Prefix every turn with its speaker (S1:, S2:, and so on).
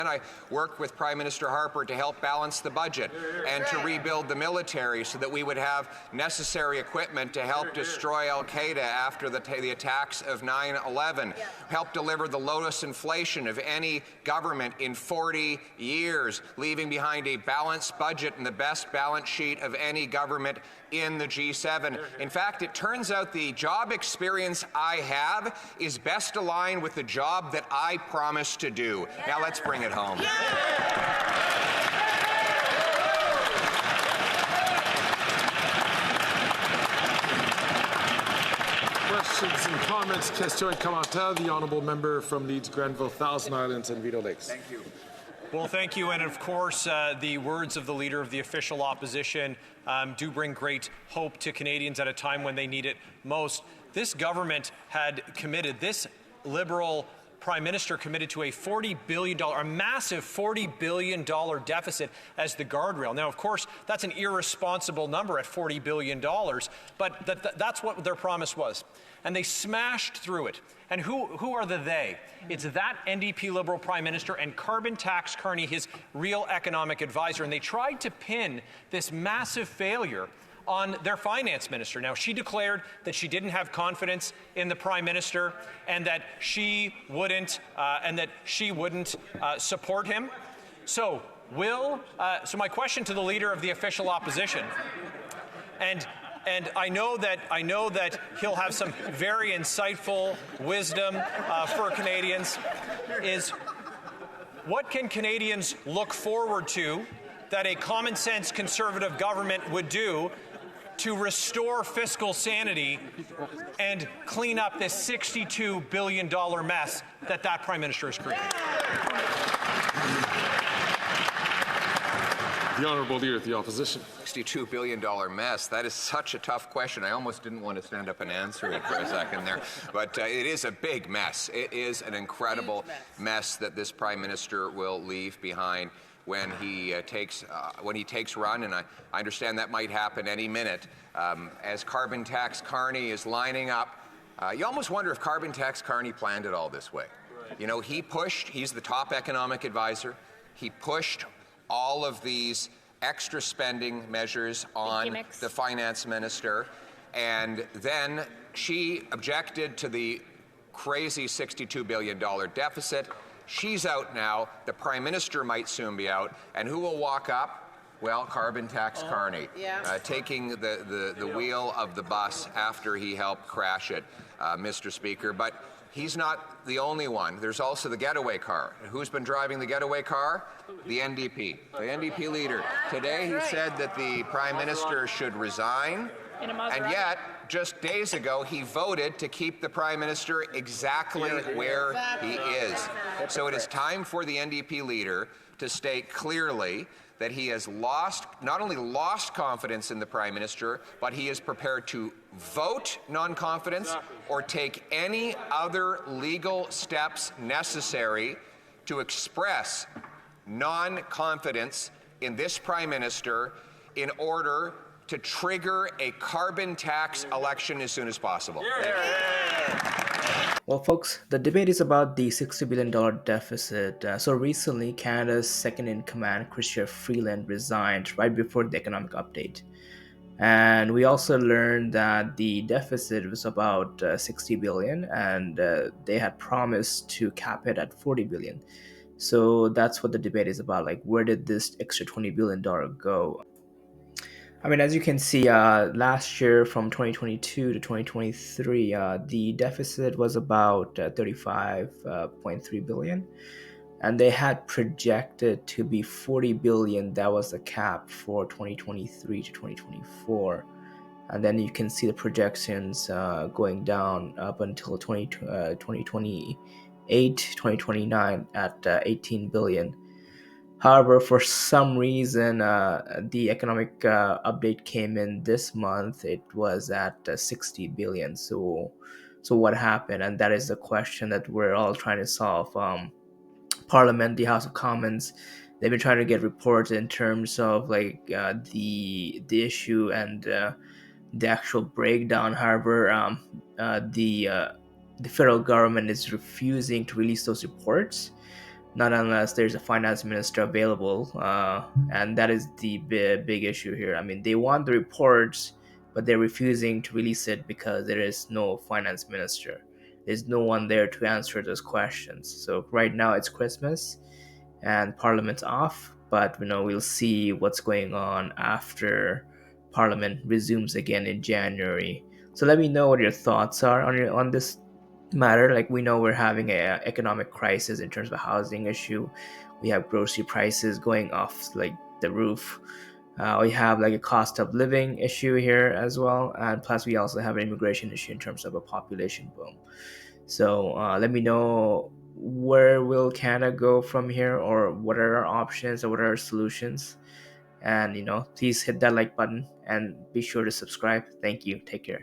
S1: And I worked with Prime Minister Harper to help balance the budget and to rebuild the military so that we would have necessary equipment to help destroy Al-Qaeda after the attacks of 9/11. Help deliver the lowest inflation of any government in 40 years, leaving behind a balanced budget and the best balance sheet of any government in the G7. In fact, it turns out the job experience I have is best aligned with the job that I promised to do. Now let's bring it home.
S2: Questions and comments. Question commentaire. The honourable member from Leeds, Grenville, Thousand Islands and Vito Lakes.
S1: Thank you.
S3: Well, thank you. And of course, the words of the Leader of the Official Opposition do bring great hope to Canadians at a time when they need it most. This government had committed, this Liberal Prime Minister committed to a $40 billion, a massive $40 billion deficit as the guardrail. Now, of course, that's an irresponsible number at $40 billion, but that's what their promise was. And they smashed through it. And who are the they? It's that NDP Liberal Prime Minister and carbon tax Carney, his real economic advisor. And they tried to pin this massive failure on their finance minister. Now, she declared that she didn't have confidence in the Prime Minister and that she wouldn't support him. So my question to the Leader of the Official Opposition, and I know that he'll have some very insightful wisdom for Canadians, is what can Canadians look forward to that a common-sense Conservative government would do to restore fiscal sanity and clean up this $62 billion mess that Prime Minister is creating?
S2: The Honourable Leader of the Opposition.
S1: $62 billion mess. That is such a tough question. I almost didn't want to stand up and answer it for a second there. But it is a big mess. It is an incredible mess that this Prime Minister will leave behind when he takes run, and I understand that might happen any minute. As carbon tax Carney is lining up, you almost wonder if carbon tax Carney planned it all this way. Right. You know, he's the top economic advisor. He pushed all of these extra spending measures on the finance minister, and then she objected to the crazy $62 billion deficit. She's out now. The Prime Minister might soon be out. And who will walk up? Well, carbon tax Carney, taking the wheel of the bus after he helped crash it, Mr. Speaker. But he's not the only one. There's also the getaway car. Who's been driving the getaway car? The NDP. The NDP leader. Today he said that the Prime Minister should resign. And yet, just days ago, he voted to keep the Prime Minister exactly where he is. So it is time for the NDP leader to state clearly that he has not only lost confidence in the Prime Minister, but he is prepared to vote non-confidence or take any other legal steps necessary to express non-confidence in this Prime Minister in order to trigger a carbon tax election as soon as possible.
S4: Well, folks, the debate is about the $60 billion deficit. So recently, Canada's second-in-command, Chrystia Freeland, resigned right before the economic update. And we also learned that the deficit was about $60 billion, and they had promised to cap it at $40 billion. So that's what the debate is about. Like, where did this extra $20 billion go? I mean, as you can see, last year from 2022 to 2023, the deficit was about $35.3 billion, and they had projected to be $40 billion. That was the cap for 2023 to 2024. And then you can see the projections going down up until 2028, 2029 at $18 billion. However, for some reason, the economic update came in this month. It was at $60 billion. So what happened? And that is the question that we're all trying to solve. Parliament, the House of Commons, they've been trying to get reports in terms of like the issue and the actual breakdown. However, the federal government is refusing to release those reports. not unless there's a finance minister available, and that is the big issue here. I mean, they want the reports, but they're refusing to release it because there is no finance minister. There's no one there to answer those questions. So right now it's Christmas and Parliament's off, but we'll see what's going on after Parliament resumes again in January. So let me know what your thoughts are on this matter. Like, we know we're having a economic crisis in terms of a housing issue. We have grocery prices going off like the roof. We have like a cost of living issue here as well, and plus we also have an immigration issue in terms of a population boom. So let me know, where will Canada go from here, or what are our options, or what are our solutions? And please hit that like button and be sure to subscribe. Thank you. Take care.